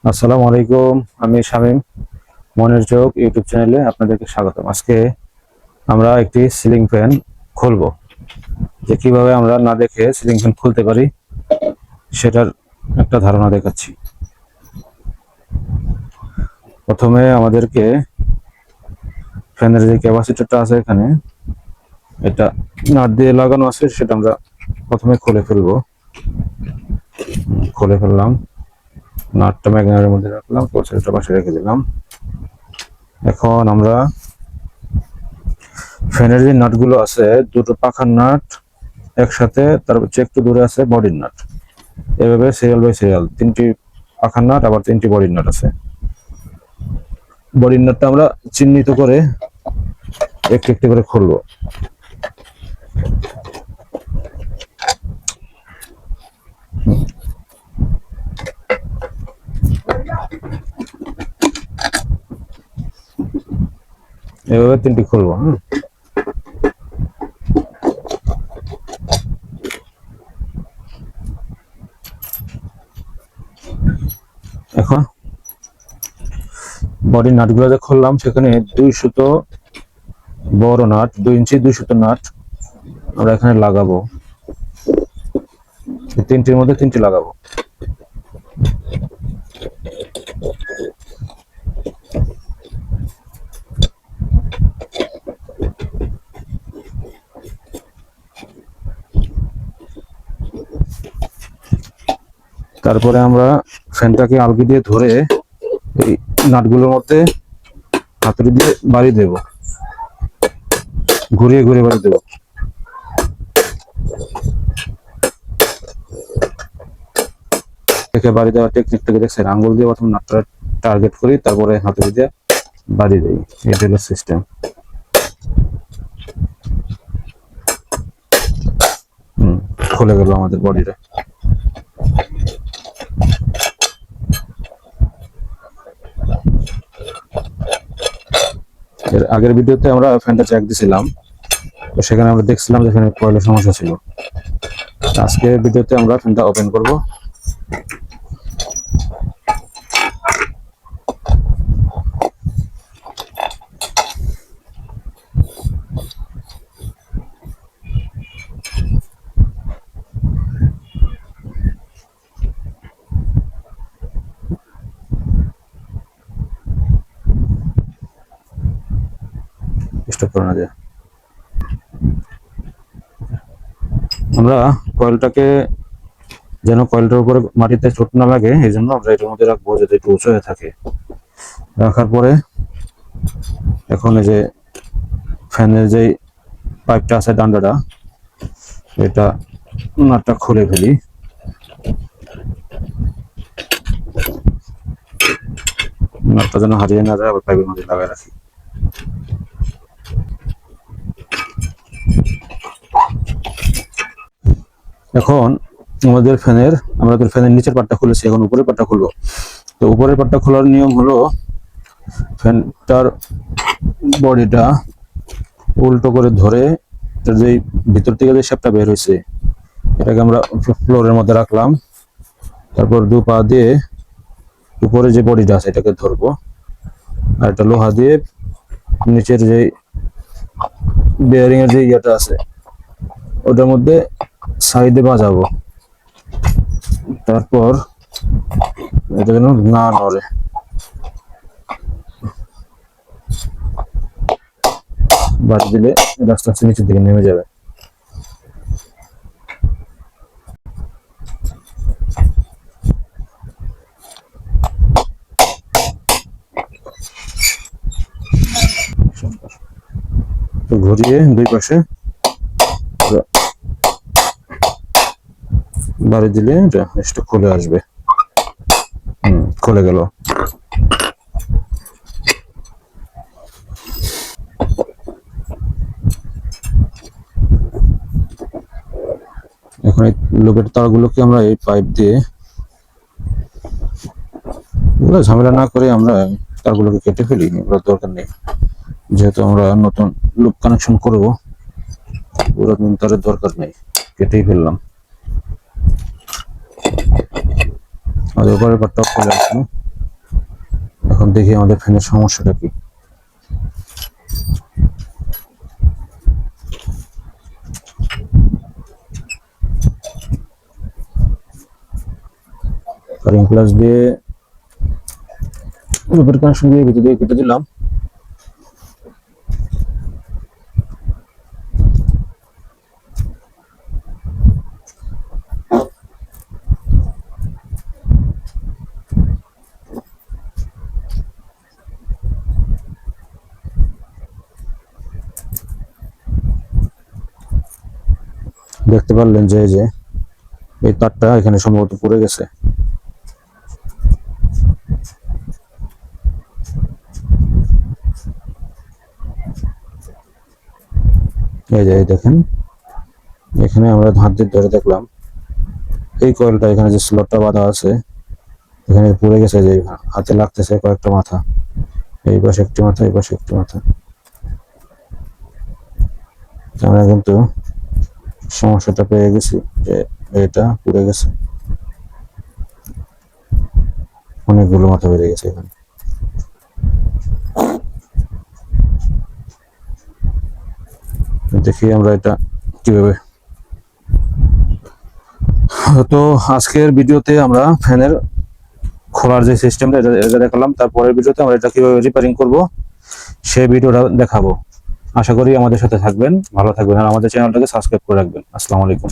আসসালামু আলাইকুম। আমি শামীম, মনের চোখ ইউটিউব চ্যানেলে আপনাদেরকে স্বাগতম। আজকে আমরা একটি সিলিং ফ্যান খুলবো। যে কিভাবে আমরা না দেখে সিলিং ফ্যান খুলতে পারি সেটার একটা ধারণা দেখাচ্ছি। প্রথমে আমাদেরকে ফ্যানের যে ক্যাপাসিটরটা আছে এখানে, এটা নাট দিয়ে লাগানো আছে, সেটা আমরা প্রথমে খুলে ফেলবো। খুলে ফেললাম, নাটটা ম্যাগনেটের মধ্যে রাখলাম, ক্যাপাসিটরটা পাশে রেখে দিলাম। এখন আমরা ফ্যানের যে নাটগুলো আছে, দুটো পাখার নাট একসাথে, তার হচ্ছে একটু দূরে আছে বডির নাট। এভাবে সিরিয়াল বাই সিরিয়াল তিনটি পাখার নাট, আবার তিনটি বডির নাট আছে। বডির নাটটা আমরা চিহ্নিত করে একটু একটু করে খুলবো। এভাবে তিনটি খুলবো। এখন বডির নাটগুলো যে খুললাম, সেখানে 2 সুতো বড় নাট, 2 ইঞ্চি 2 সুতো নাট আমরা এখানে লাগাবো। তিনটির মধ্যে তিনটি লাগাবো। তারপরে আমরা ফ্যানটাকে আলগি দিয়ে ধরে এই নাটগুলোর মধ্যে হাতুড়ি দিয়ে বাড়ি দেব, ঘুরিয়ে ঘুরিয়ে বাড়ি দেব। বাড়ি দেওয়ার টেকনিকটাকে দেখছেন, আঙ্গুল দিয়ে প্রথম নাটটা টার্গেট করি, তারপরে হাতুড়ি দিয়ে বাড়ি দেই। এটা হলো সিস্টেম। খুলে গেল আমাদের বডিটা। এর আগের ভিডিওতে আমরা ফ্যানটা চেক দিছিলাম, তো সেখানে আমরা দেখছিলাম যে ফ্যানের কয়েলের সমস্যা ছিল। আজকের ভিডিওতে আমরা ফ্যানটা ওপেন করব। স্টপ করে না যায়। আমরা কয়েলটাকে যেন কয়েলটার উপরে মাটিতে চোট না লাগে, এই জন্য আমরা এটার মধ্যে রাখবো যাতে একটু উঁচু হয়ে থাকে। রাখার পরে এখন এই যে ফ্যানের যে পাইপটা আছে, ডান্ডাটা, এটা নাটটা খুলে ফেলি। নাটটা যেন হারিয়ে না যায়, আবার পাইপের মধ্যে লাগাই রাখি। এখন আমাদের ফ্যানের নিচের পাটটা খুলেছি, এখন উপরের পাটটা খুলবো। তো উপরের পাটটা খোলার নিয়ম হলো, ফ্যানটার বডিটা উল্টো করে ধরে, এটার যে ভিতর থেকে যে শেপটা বের হয়েছে, এটাকে আমরা ফ্লোরের মধ্যে রাখলাম। তারপর 2 পা দিয়ে উপরে যে বডিটা আছে এটাকে ধরবো, আর একটা লোহা দিয়ে নিচের যে বেয়ারিং এর যে ইয়েটা আছে ওটার মধ্যে সাইডে বাজাবো। তারপর এটা যেন না নড়ে, বাড়ি দিলে আস্তে আস্তে নিচের দিকে নেমে যাবে। তো ঘুরিয়ে 2 পাশে বাড়ি দিলে এটা খুলে আসবে। খুলে গেল। এখন এই লোকের তারগুলোকে আমরা এই পাইপ দিয়ে, ঝামেলা না করে আমরা তারগুলোকে কেটে ফেলি, এগুলো দরকার নেই। যেহেতু আমরা নতুন লুপ কানেকশন করবো, পুরাতন তারের দরকার নেই, কেটেই ফেললাম। আর উপরের পাটটাও খুলে আসলো। এখন দেখি আমাদের ফ্যানের সমস্যাটা কি। কারেন্ট প্লাস দিয়ে লুপের কানেকশন দিয়ে ভিতরে দিয়ে কেটে দিলাম। দেখতে পারলেন যে এই তারটা এখানে সম্ভবত পড়ে গেছে। এই দেখেন, এখানে আমরা হাত দিয়ে ধরে দেখলাম এই কয়েলটা, এখানে যে স্লটটা বাঁধা আছে এখানে পড়ে গেছে, যে হাতে লাগতেছে কয়েকটা মাথা, এই পাশে একটি মাথা, এই পাশে একটি মাথা। আমরা কিন্তু সমস্যাটা পেয়ে গেছি যে এটা পুড়ে গেছে, অনেকগুলো মাথা বেড়ে গেছে এখানে। দেখি আমরা এটা কিভাবে। তো আজকের ভিডিওতে আমরা ফ্যানের খোলার যে সিস্টেমটা এটা দেখালাম, তারপরের ভিডিওতে আমরা এটা কিভাবে রিপেয়ারিং করব সেই ভিডিওটা দেখাবো। আশা করি আমাদের সাথে থাকবেন, ভালো থাকবেন, আর আমাদের চ্যানেলটাকে সাবস্ক্রাইব করে রাখবেন। আসসালামু আলাইকুম।